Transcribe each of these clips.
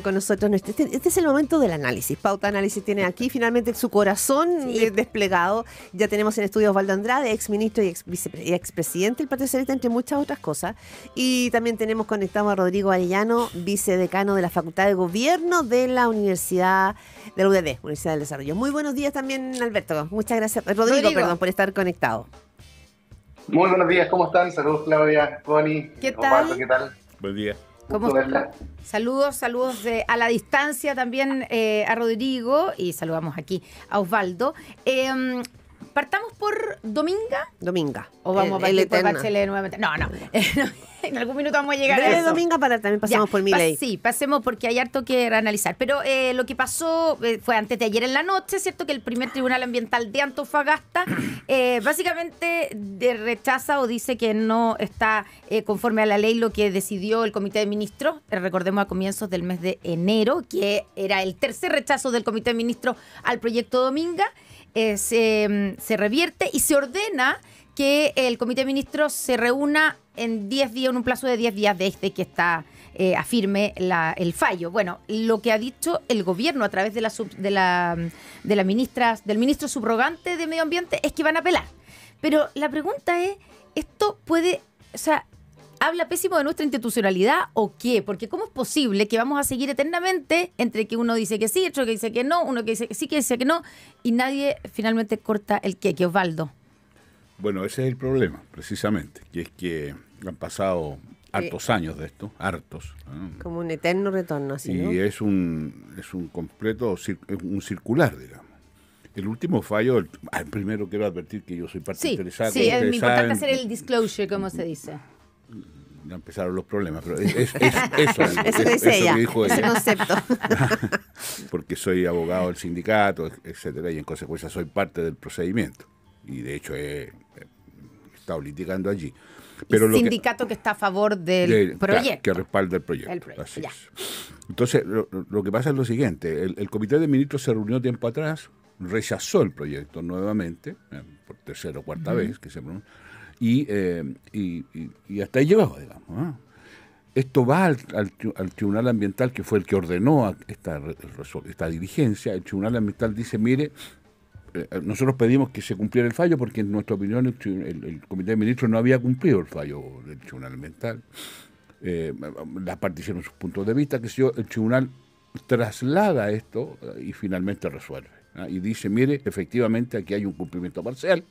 Con nosotros. Este es el momento del análisis. Pauta Análisis tiene aquí finalmente su corazón desplegado. Ya tenemos en estudio a Osvaldo Andrade, ex ministro y expresidente del Partido Socialista, entre muchas otras cosas. Y también tenemos conectado a Rodrigo Arellano, vicedecano de la Facultad de Gobierno de la Universidad de la UDD, Universidad del Desarrollo. Muy buenos días también, Alberto. Muchas gracias, Rodrigo, perdón, por estar conectado. Muy buenos días, ¿cómo están? Saludos, Claudia, Connie, ¿Qué tal? Osvaldo, ¿qué tal? Buen día. ¿Cómo estás? Saludos a la distancia también a Rodrigo y saludamos aquí a Osvaldo. Partamos por Dominga. ¿O vamos a partir por Bachelet nuevamente? No. En algún minuto vamos a llegar a eso. Dominga para también pasamos por Milei. Sí, pasemos porque hay harto que analizar. Pero lo que pasó fue antes de ayer en la noche, ¿cierto? Que el primer tribunal ambiental de Antofagasta básicamente rechaza o dice que no está conforme a la ley lo que decidió el Comité de Ministros. Recordemos a comienzos del mes de enero, que era el tercer rechazo del Comité de Ministros al proyecto Dominga. Se revierte y se ordena que el Comité de Ministros se reúna en 10 días, en un plazo de 10 días desde que está afirme el fallo. Bueno, lo que ha dicho el gobierno a través del ministro subrogante de Medio Ambiente es que van a apelar. Pero la pregunta es, ¿esto puede, habla pésimo de nuestra institucionalidad o qué? Porque ¿cómo es posible que vamos a seguir eternamente entre que uno dice que sí, otro que dice que no, uno que dice que sí, que dice que no, y nadie finalmente corta el queque, Osvaldo? Bueno, ese es el problema, precisamente, que es que han pasado hartos años de esto, hartos. Como un eterno retorno, así, ¿no? Y es un completo, un circular, digamos. El último fallo, primero quiero advertir que yo soy parte interesada. Sí, es importante hacer el disclosure, como se dice. Ya empezaron los problemas, pero eso que dijo ella. Ese concepto. Porque soy abogado del sindicato, etcétera, y en consecuencia soy parte del procedimiento. Y de hecho he estado litigando allí. Pero el sindicato que está a favor del proyecto. Claro, que respalda el proyecto. Así es. Entonces, lo que pasa es lo siguiente. El Comité de Ministros se reunió tiempo atrás, rechazó el proyecto nuevamente, por tercera o cuarta vez que se pronuncia, y hasta ahí llegamos, digamos. Esto va al Tribunal Ambiental, que fue el que ordenó esta diligencia. El Tribunal Ambiental dice, mire, nosotros pedimos que se cumpliera el fallo porque en nuestra opinión el Comité de Ministros no había cumplido el fallo del Tribunal Ambiental. Las partes hicieron sus puntos de vista, el Tribunal traslada esto y finalmente resuelve. Y dice, mire, efectivamente aquí hay un cumplimiento parcial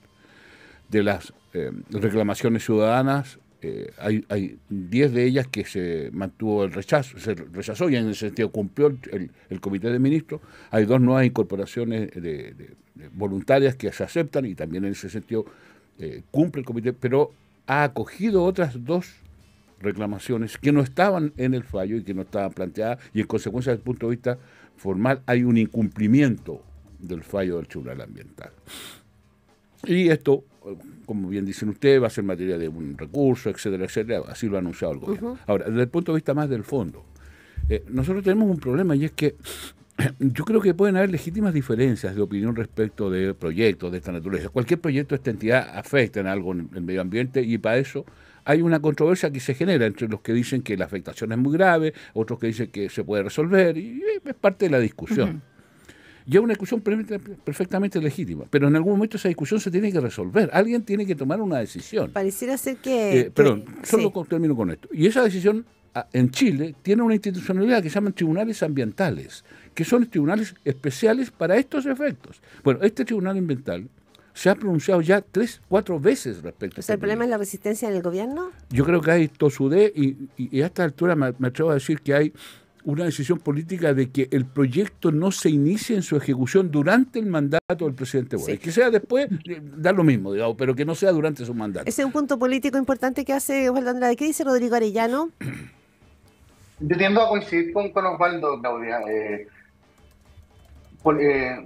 de las reclamaciones ciudadanas. Hay 10 de ellas que se mantuvo el rechazo, se rechazó y en ese sentido cumplió el Comité de Ministros. Hay 2 nuevas incorporaciones voluntarias que se aceptan y también en ese sentido cumple el Comité, pero ha acogido otras 2 reclamaciones que no estaban en el fallo y que no estaban planteadas, y en consecuencia desde el punto de vista formal hay un incumplimiento del fallo del Tribunal Ambiental. Y esto, como bien dicen ustedes, va a ser materia de un recurso, etcétera, etcétera. Así lo ha anunciado el gobierno. Ahora, desde el punto de vista más del fondo, nosotros tenemos un problema y es que yo creo que pueden haber legítimas diferencias de opinión respecto de proyectos de esta naturaleza. Cualquier proyecto de esta entidad afecta en algo en el medio ambiente y para eso hay una controversia que se genera entre los que dicen que la afectación es muy grave, otros que dicen que se puede resolver, y es parte de la discusión. Y es una discusión perfectamente legítima, pero en algún momento esa discusión se tiene que resolver. Alguien tiene que tomar una decisión. Pareciera ser que... Solo termino con esto. Y esa decisión en Chile tiene una institucionalidad que se llaman tribunales ambientales, que son tribunales especiales para estos efectos. Bueno, este tribunal ambiental se ha pronunciado ya 3, 4 veces respecto a este ¿El problema es la resistencia en el gobierno? Yo creo que hay tosudez y a esta altura me atrevo a decir que hay una decisión política de que el proyecto no se inicie en su ejecución durante el mandato del presidente Boric. Que sea después, da lo mismo, digamos, pero que no sea durante su mandato. Ese es un punto político importante que hace Osvaldo Andrade. ¿Qué dice Rodrigo Arellano? Yo tiendo a coincidir con Osvaldo, Claudia.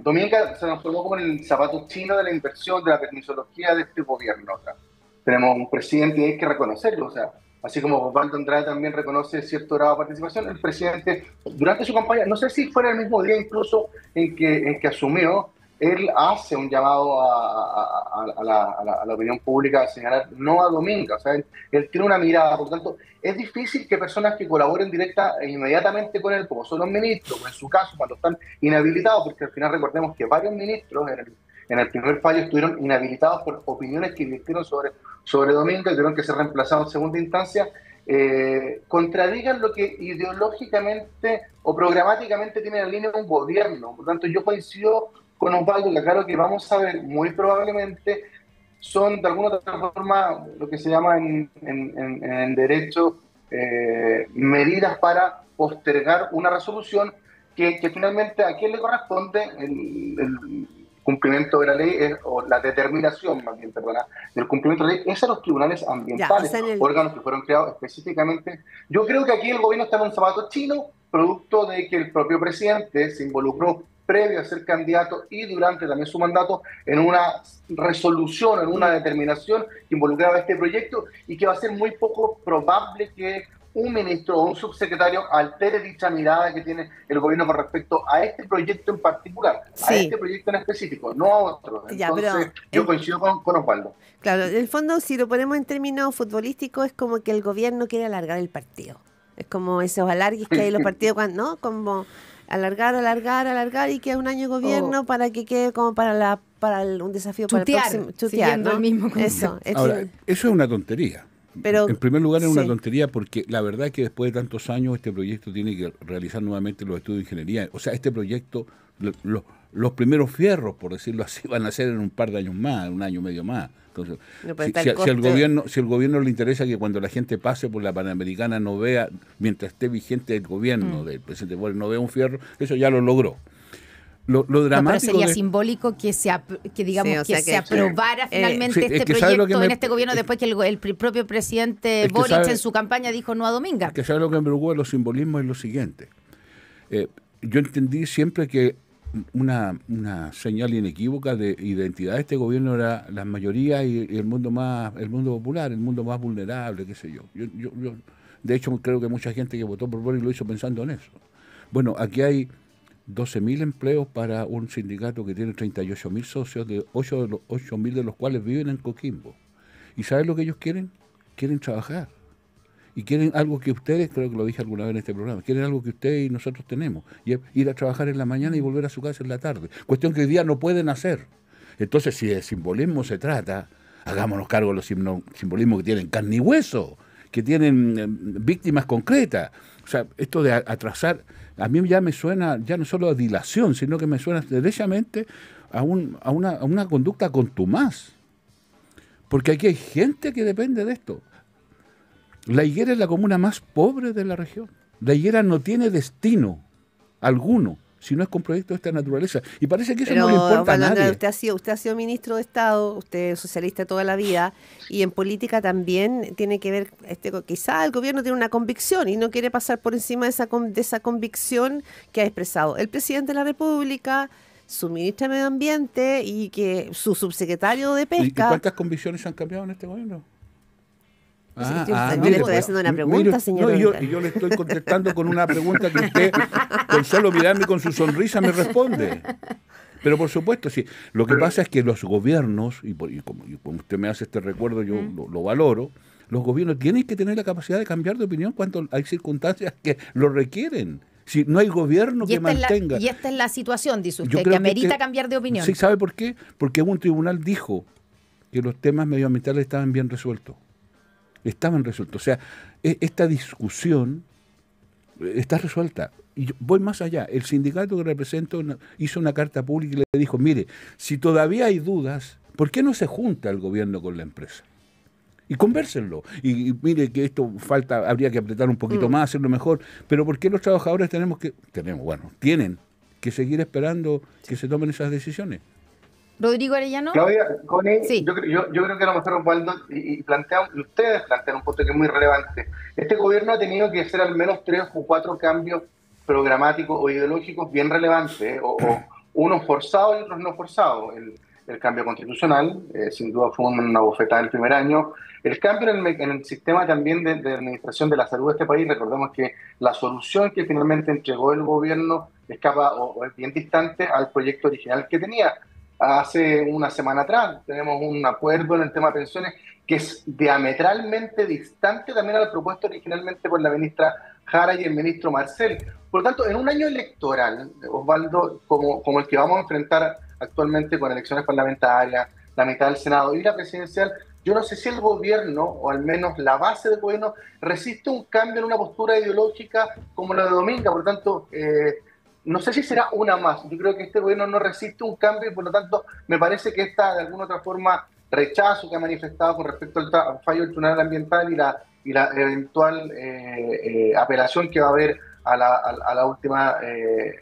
Dominga se transformó como en el zapato chino de la inversión, de la permisología de este gobierno. Tenemos un presidente y hay que reconocerlo, así como Osvaldo Andrade también reconoce cierto grado de participación, el presidente durante su campaña, no sé si fuera el mismo día incluso en que asumió, él hace un llamado a la opinión pública a señalar no a Dominga. O sea, él tiene una mirada. Por lo tanto, es difícil que personas que colaboren directa e inmediatamente con él, como son los ministros, o en su caso, cuando están inhabilitados, porque al final recordemos que varios ministros en el primer fallo estuvieron inhabilitados por opiniones que virtieron sobre Dominga y tuvieron que ser reemplazados en segunda instancia, contradigan lo que ideológicamente o programáticamente tiene la línea de un gobierno. Por lo tanto, yo coincido con Osvaldo, que claro que vamos a ver muy probablemente son de alguna otra forma lo que se llama en derecho medidas para postergar una resolución que finalmente a quién le corresponde el cumplimiento de la ley, o la determinación, más bien, perdona, del cumplimiento de la ley, es a los tribunales ambientales, órganos que fueron creados específicamente. Yo creo que aquí el gobierno está en un zapato chino, producto de que el propio presidente se involucró previo a ser candidato y durante también su mandato en una resolución, en una determinación que involucraba este proyecto, y que va a ser muy poco probable que un ministro o un subsecretario altere dicha mirada que tiene el gobierno con respecto a este proyecto en particular, a este proyecto en específico, no a otros. Entonces, yo coincido con Osvaldo. Claro, en el fondo, si lo ponemos en términos futbolísticos, es como que el gobierno quiere alargar el partido. Es como esos alargues que hay en los partidos, ¿no? Como alargar y queda un año de gobierno para que quede como para un desafío para el próximo. Chutear, ¿no? El mismo Ahora, eso es una tontería. Pero, en primer lugar, es una tontería porque la verdad es que después de tantos años este proyecto tiene que realizar nuevamente los estudios de ingeniería. O sea, este proyecto, los primeros fierros, por decirlo así, van a ser en un par de años más, un año y medio más. Entonces, si al gobierno le interesa que cuando la gente pase por la Panamericana no vea, mientras esté vigente el gobierno del presidente Boric, no vea un fierro, eso ya lo logró. Lo dramático pero sería simbólico que se aprobara finalmente este proyecto en este gobierno después que el propio presidente Boric en su campaña dijo no a Dominga. Que sabe lo que me preocupa de los simbolismos es lo siguiente. Yo entendí siempre que una señal inequívoca de identidad de este gobierno era la mayoría y el mundo popular, el mundo más vulnerable, qué sé yo. Yo de hecho creo que mucha gente que votó por Boric lo hizo pensando en eso. Bueno, aquí hay 12.000 empleos para un sindicato que tiene 38.000 socios, de 8.000 de los cuales viven en Coquimbo. ¿Y saben lo que ellos quieren? Quieren trabajar. Y quieren algo que ustedes, creo que lo dije alguna vez en este programa, quieren algo que ustedes y nosotros tenemos, y es ir a trabajar en la mañana y volver a su casa en la tarde. Cuestión que hoy día no pueden hacer. Entonces, si de simbolismo se trata, hagámonos cargo de los simbolismos que tienen carne y hueso, que tienen víctimas concretas. O sea, esto de atrasar, a mí ya me suena, ya no solo a dilación, sino que me suena derechamente a una conducta contumaz. Porque aquí hay gente que depende de esto. La Higuera es la comuna más pobre de la región. La Higuera no tiene destino alguno si no es con proyectos de esta naturaleza. Y parece que eso no le importa a nadie. Usted ha sido ministro de Estado, usted es socialista toda la vida, y en política también tiene que ver, quizá el gobierno tiene una convicción y no quiere pasar por encima de esa convicción que ha expresado el presidente de la República, su ministra de Medio Ambiente y que su subsecretario de Pesca. ¿Y cuántas convicciones han cambiado en este gobierno? Yo le estoy haciendo una pregunta, señor. Yo le estoy contestando con una pregunta que usted, con solo mirarme con su sonrisa, me responde. Pero por supuesto, sí. Lo que pasa es que los gobiernos, y como usted me hace este recuerdo, yo lo valoro, los gobiernos tienen que tener la capacidad de cambiar de opinión cuando hay circunstancias que lo requieren. Si no hay gobierno que mantenga... Y esta es la situación, dice usted, que amerita cambiar de opinión. Sí, ¿sabe por qué? Porque un tribunal dijo que los temas medioambientales estaban bien resueltos. Estaban resueltos. O sea, esta discusión está resuelta. Y yo voy más allá. El sindicato que represento hizo una carta pública y le dijo, mire, si todavía hay dudas, ¿por qué no se junta el gobierno con la empresa? Y convérsenlo. Y mire que esto habría que apretar un poquito más, hacerlo mejor. Pero ¿por qué los trabajadores tienen que seguir esperando que se tomen esas decisiones? Rodrigo Arellano. Claudia, Connie, sí. yo creo que a lo mejor Osvaldo y ustedes plantean un punto que es muy relevante. Este gobierno ha tenido que hacer al menos 3 o 4 cambios programáticos o ideológicos bien relevantes, o unos forzados y otros no forzados. El cambio constitucional, sin duda fue una bofetada el primer año. El cambio en el sistema también de administración de la salud de este país. Recordemos que la solución que finalmente entregó el gobierno escapa o es bien distante al proyecto original que tenía. hace una semana atrás. Tenemos un acuerdo en el tema de pensiones que es diametralmente distante también a la propuesta originalmente por la ministra Jara y el ministro Marcel. Por lo tanto, en un año electoral, Osvaldo, como el que vamos a enfrentar actualmente con elecciones parlamentarias, la mitad del Senado y la presidencial, yo no sé si el gobierno, o al menos la base del gobierno, resiste un cambio en una postura ideológica como la de Dominga. Por lo tanto, no sé si será una más. Yo creo que este gobierno no resiste un cambio y por lo tanto me parece que esta, de alguna otra forma, rechazo que ha manifestado con respecto al fallo del Tribunal Ambiental y la eventual apelación que va a haber a la última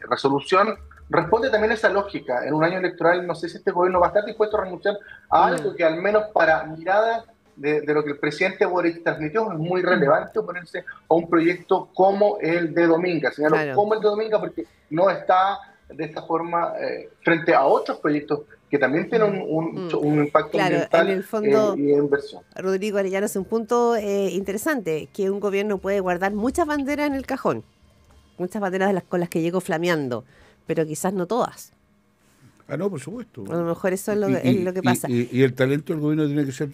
resolución, responde también a esa lógica. En un año electoral no sé si este gobierno va a estar dispuesto a renunciar a algo que al menos para mirada de lo que el presidente Boric transmitió es muy relevante oponerse a un proyecto como el de Dominga. Señalo, claro, como el de Dominga porque no está de esta forma frente a otros proyectos que también tienen un impacto ambiental en el fondo, y de inversión. Rodrigo Arellano hace un punto interesante, que un gobierno puede guardar muchas banderas en el cajón, muchas banderas con las que llegó flameando, pero quizás no todas. Ah, no, por supuesto. A lo mejor eso es lo que pasa. Y el talento del gobierno tiene que ser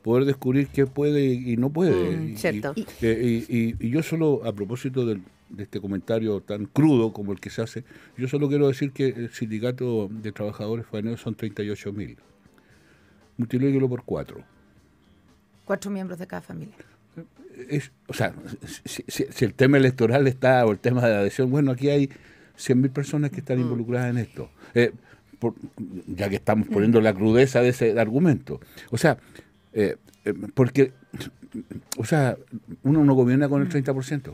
poder descubrir qué puede y no puede. Cierto. Y yo solo, a propósito de este comentario tan crudo como el que se hace, yo solo quiero decir que el sindicato de trabajadores faeneros son 38.000. Multiplíquelo por 4. 4 miembros de cada familia. O sea, si el tema electoral está, o el tema de la adhesión, bueno, aquí hay 100.000 personas que están involucradas en esto. Ya que estamos poniendo la crudeza de ese argumento. O sea, porque, o sea, uno no gobierna con el 30%.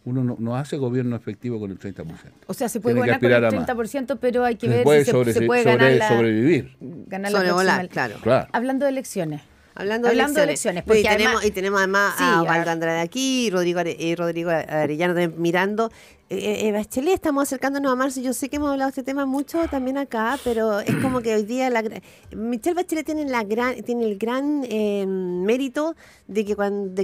Uno no hace gobierno efectivo con el 30%. O sea, se puede gobernar con el 30%, pero hay que ver si se puede sobrevivir. Ganar la próxima. Claro. Hablando de elecciones. Hablando de elecciones, porque tenemos además a Osvaldo Andrade aquí, y Rodrigo Arellano también mirando. Bachelet, estamos acercándonos a marzo. Yo sé que hemos hablado de este tema mucho también acá, pero es como que hoy día Michelle Bachelet tiene el gran mérito de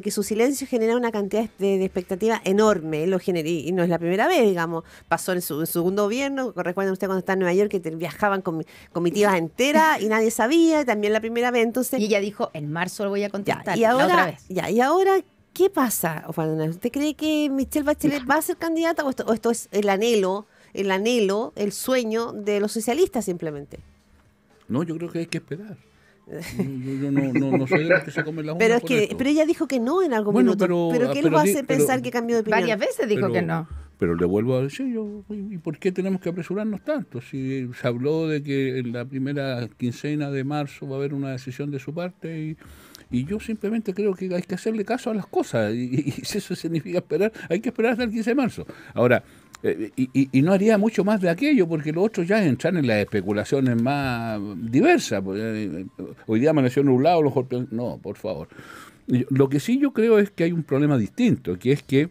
que su silencio genera una cantidad de expectativa enorme. Y no es la primera vez, digamos. Pasó en su segundo gobierno. Recuerden ustedes cuando estaba en Nueva York que viajaban con comitivas enteras y nadie sabía. También la primera vez. Entonces, y ella dijo, en marzo lo voy a contestar. Y ahora, ¿qué pasa, Osvaldo? ¿Usted cree que Michelle Bachelet va a ser candidata o esto es el anhelo, el sueño de los socialistas simplemente? No, yo creo que hay que esperar. Yo no soy de los que se comen las uñas pero ella dijo que no en algún minuto. Pero ¿qué lo hace pensar que cambió de opinión? Varias veces dijo que no. Pero le vuelvo a decir, ¿y por qué tenemos que apresurarnos tanto? Si se habló de que en la primera quincena de marzo va a haber una decisión de su parte y yo simplemente creo que hay que hacerle caso a las cosas y si eso significa esperar, hay que esperar hasta el 15 de marzo. Ahora, y no haría mucho más de aquello porque los otros ya entran en las especulaciones más diversas. Hoy día amaneció nublado, los golpes... No, por favor. Lo que sí yo creo es que hay un problema distinto, que es que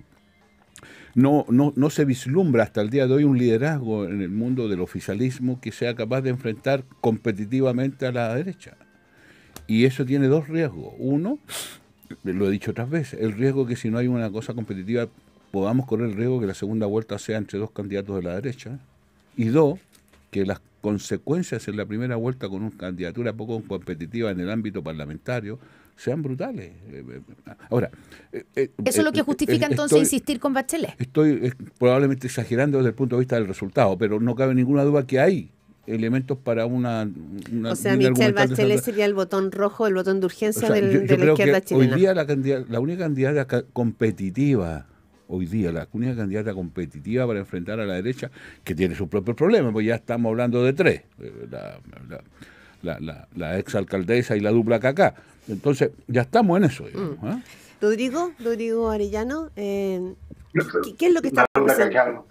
no se vislumbra hasta el día de hoy un liderazgo en el mundo del oficialismo que sea capaz de enfrentar competitivamente a la derecha. Y eso tiene dos riesgos. Uno, lo he dicho otras veces, el riesgo que si no hay una cosa competitiva podamos correr el riesgo que la segunda vuelta sea entre dos candidatos de la derecha. Y dos, que las consecuencias en la primera vuelta con una candidatura poco competitiva en el ámbito parlamentario sean brutales. Ahora, ¿eso es lo que justifica entonces insistir con Bachelet? Estoy probablemente exagerando desde el punto de vista del resultado, pero no cabe ninguna duda que hay elementos para una o sea, Michelle Bachelet sería el botón rojo, el botón de urgencia de la izquierda chilena. Hoy día la única candidata competitiva, para enfrentar a la derecha, que tiene sus propios problemas, pues ya estamos hablando de tres, la exalcaldesa y la dupla Cacá. Entonces, ya estamos en eso. Digamos, Rodrigo Arellano, ¿qué es lo que está pasando?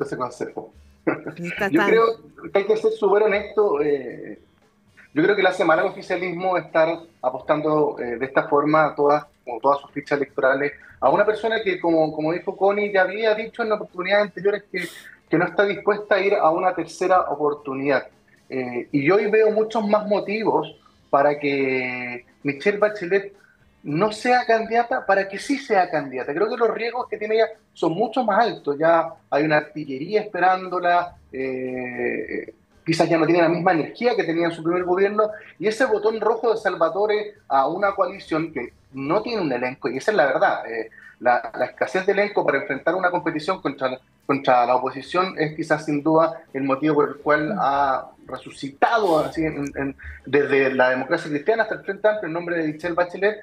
Yo creo que hay que ser súper honesto. Yo creo que le hace mal al oficialismo estar apostando de esta forma todas sus fichas electorales a una persona que, como dijo Connie, ya había dicho en oportunidades anteriores que no está dispuesta a ir a una tercera oportunidad. Y yo hoy veo muchos más motivos para que Michelle Bachelet no sea candidata, para que sí sea candidata. Creo que los riesgos que tiene ella son mucho más altos. Ya hay una artillería esperándola. quizás ya no tiene la misma energía que tenía en su primer gobierno, y ese botón rojo de Salvatore a una coalición que no tiene un elenco, y esa es la verdad, la escasez de elenco para enfrentar una competición contra la oposición es quizás sin duda el motivo por el cual ha resucitado así desde la democracia cristiana hasta el Frente Amplio en nombre de Michelle Bachelet.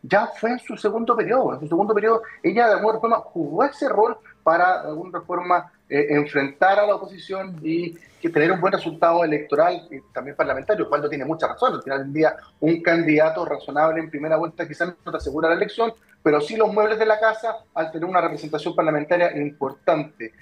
Ya fue en su segundo periodo. En su segundo periodo ella de alguna forma jugó ese rol para de alguna forma enfrentar a la oposición y que tener un buen resultado electoral y también parlamentario. Osvaldo tiene mucha razón. Al final del día, un candidato razonable en primera vuelta quizás no te asegura la elección, pero sí los muebles de la casa al tener una representación parlamentaria importante.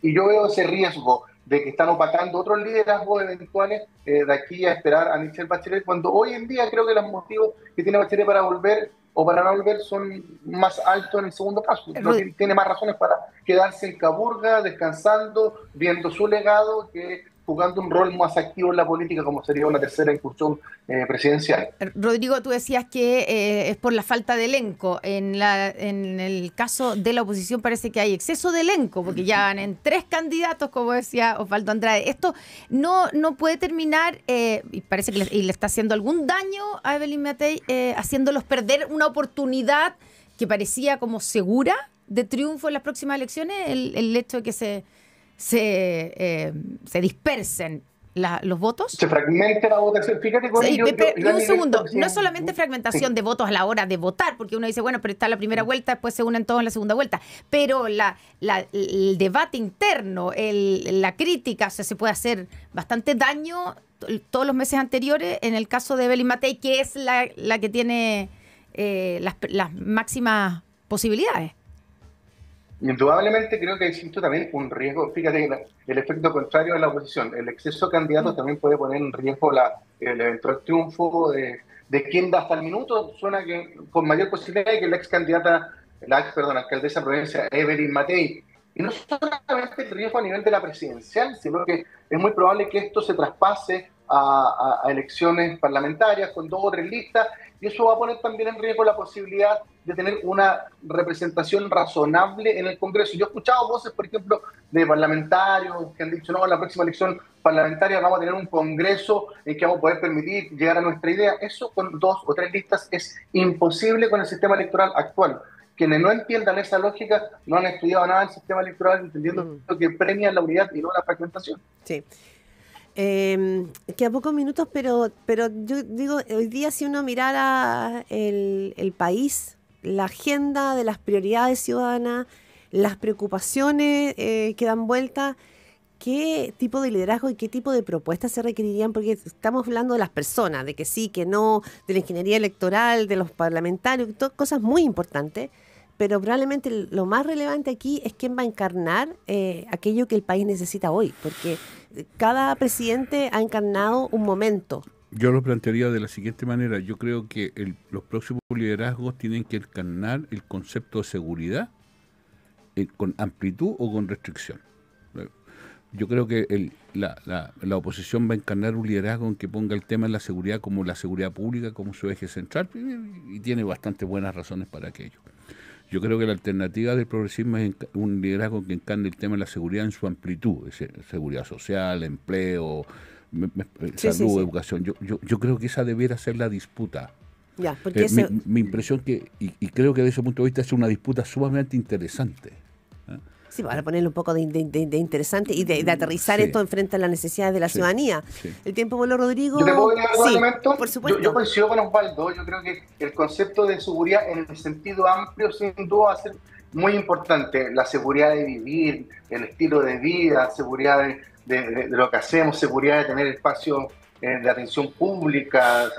Y yo veo ese riesgo de que están opacando otros liderazgos eventuales de aquí a esperar a Michelle Bachelet, cuando hoy en día creo que los motivos que tiene Bachelet para volver o para no volver son más altos en el segundo caso. No tiene más razones para quedarse en Caburga, descansando, viendo su legado, que jugando un rol más activo en la política, como sería una tercera incursión presidencial. Rodrigo, tú decías que es por la falta de elenco. En el caso de la oposición parece que hay exceso de elenco, porque ya van en 3 candidatos, como decía Osvaldo Andrade. Esto no puede terminar, y parece que le está haciendo algún daño a Evelyn Matei, haciéndolos perder una oportunidad que parecía como segura de triunfo en las próximas elecciones, el hecho de que se dispersen los votos. Se fragmenta la votación. Fíjate con ello. Un segundo, no es solamente fragmentación de votos a la hora de votar, porque uno dice, bueno, pero está la primera vuelta, después se unen todos en la segunda vuelta, pero el debate interno, la crítica, o sea, se puede hacer bastante daño todos los meses anteriores, en el caso de Evelyn Matei, que es la que tiene las máximas posibilidades. Indudablemente creo que existe también un riesgo, fíjate, el efecto contrario de la oposición. El exceso de candidatos también puede poner en riesgo el eventual triunfo de quien da hasta el minuto. Suena que con mayor posibilidad de que la alcaldesa de Providencia, Evelyn Matei. Y no solamente el riesgo a nivel de la presidencial, sino que es muy probable que esto se traspase a elecciones parlamentarias con 2 o 3 listas, y eso va a poner también en riesgo la posibilidad de tener una representación razonable en el Congreso. Yo he escuchado voces, por ejemplo, de parlamentarios que han dicho, no, en la próxima elección parlamentaria vamos a tener un Congreso en que vamos a poder permitir llegar a nuestra idea. Eso con 2 o 3 listas es imposible con el sistema electoral actual. Quienes no entiendan esa lógica no han estudiado nada del sistema electoral, entendiendo que premia la unidad y no la fragmentación. Sí. Queda pocos minutos, pero yo digo, hoy día si uno mirara el país, la agenda de las prioridades ciudadanas, las preocupaciones que dan vuelta, ¿qué tipo de liderazgo y qué tipo de propuestas se requerirían? Porque estamos hablando de las personas, de que sí, que no, de la ingeniería electoral, de los parlamentarios, cosas muy importantes, pero probablemente lo más relevante aquí es quién va a encarnar aquello que el país necesita hoy, porque cada presidente ha encarnado un momento. Yo lo plantearía de la siguiente manera. Yo creo que los próximos liderazgos tienen que encarnar el concepto de seguridad con amplitud o con restricción. Yo creo que la oposición va a encarnar un liderazgo en que ponga el tema de la seguridad como la seguridad pública, como su eje central, y tiene bastante buenas razones para aquello. Yo creo que la alternativa del progresismo es un liderazgo que encarne el tema de la seguridad en su amplitud, seguridad social, empleo, salud, educación. Yo creo que esa debiera ser la disputa. Ya, porque mi impresión y creo que desde ese punto de vista es una disputa sumamente interesante. Sí, para ponerle un poco de interesante y de aterrizar esto enfrente a las necesidades de la ciudadanía. Sí. El tiempo voló, Rodrigo. ¿Yo te puedo dar un elemento? Por supuesto. Yo coincido con Osvaldo. Yo creo que el concepto de seguridad en el sentido amplio sin duda va a ser muy importante. La seguridad de vivir, el estilo de vida, seguridad de lo que hacemos, seguridad de tener espacio de atención pública.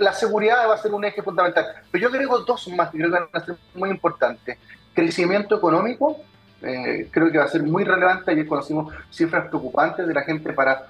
La seguridad va a ser un eje fundamental. Pero yo agrego 2 más que creo que van a ser muy importantes. Crecimiento económico. Creo que va a ser muy relevante. Ayer conocimos cifras preocupantes de la gente para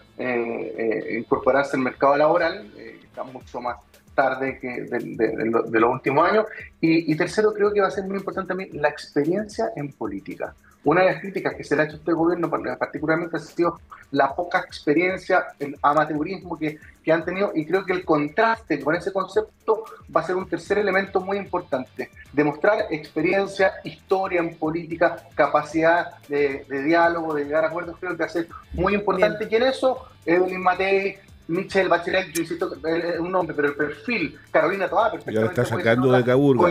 incorporarse al mercado laboral, está mucho más tarde que de los últimos años. Y tercero, creo que va a ser muy importante también la experiencia en política. Una de las críticas que se le ha hecho a este gobierno particularmente ha sido la poca experiencia, el amateurismo que han tenido, y creo que el contraste con ese concepto va a ser un tercer elemento muy importante. Demostrar experiencia, historia en política, capacidad de diálogo, de llegar a acuerdos, creo que va a ser muy importante. Bien. Y en eso, Evelyn Matei, Michelle Bachelet, yo insisto, es un nombre, pero el perfil, Carolina Toá, perfectamente. Ya lo está sacando de Caburga.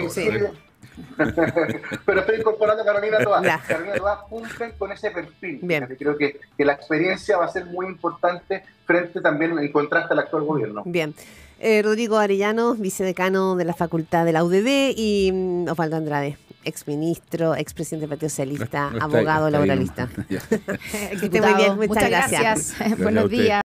Pero estoy incorporando a Carolina Toá. Carolina Toá cumplen con ese perfil. Bien. Creo que la experiencia va a ser muy importante frente también en contraste al actual gobierno. Bien. Rodrigo Arellano, vicedecano de la Facultad de la UDD, y Osvaldo Andrade, exministro, expresidente del Partido Socialista, abogado laboralista. Que esté muy bien. Muchas gracias. Buenos días.